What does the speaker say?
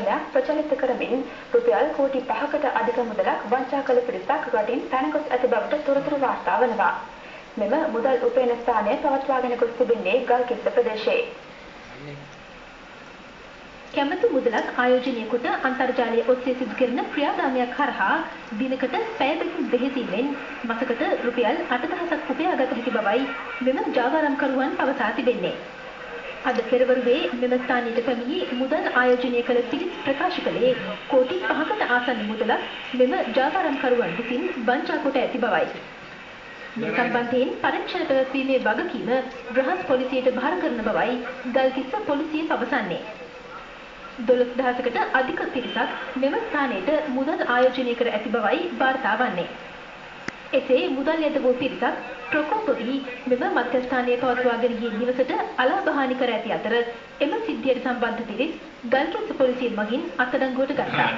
ක්‍රමයක් ප්‍රචලිත කරමින් රුපියල් කෝටි 5කට අධික මුදලක් වංචා කළ පිරිසක් රටින් පැන ගොස් ඇති බවට තොරතුරු වාර්තා වනවා. මෙම මුදල් උපයන ස්ථානය පවත්වාගෙන ගොස් තිබෙන්නේ ගල්කිස්ස ප්‍රදේශයේ. කැමැති මුදලක් ආයෝජනය කොට අන්තර්ජාලය ඔස්සේ සිදු කරන ක්‍රියාදාමයක් හරහා දිනකට පැය දෙකකින් දෙහිසින්ෙන් මාසකට රුපියල් 8,000ක් උපයාගත හැකි බවයි මෙම ජාවාරම්කරුවන් පවසා තිබෙන්නේ. අද පෙරවරුවේ මෙම ස්ථානයට පැමිණි මුදල් ආයෝජනය කළ පිරිස් ප්‍රකාශ කළේ කෝටි 5කට ආසන්න මුදලක් මෙම ජාවාරම්කරුවන් විසින් වංචා කොට ඇති බවයි. මේ සම්බන්ධයෙන් පරීක්ෂණ පැවැත්වීමේ වගකීම බ්‍රහස් පොලිසියට භාර කරන බවයි ගල්කිස්ස පොලිසිය පවසන්නේ. 12,000කට අධික පිරිසක් මෙම ස්ථානයට මුදල් ආයෝජනය කර ඇති බවයි වාර්තා වන්නේ. එසේ මුදල් යදවූ පිරිසක් ප්‍රකෝපවි මෙම මධ්‍යස්ථානයේ පවත්වාගෙන ගිය නිවසට අලාභහානි කර ඇති අතර එම සිද්ධියට සම්බන්ධ පිරිස් ගල්කිස්ස පොලිසිය මගින් අත්අඩංගුවට ගත්තා.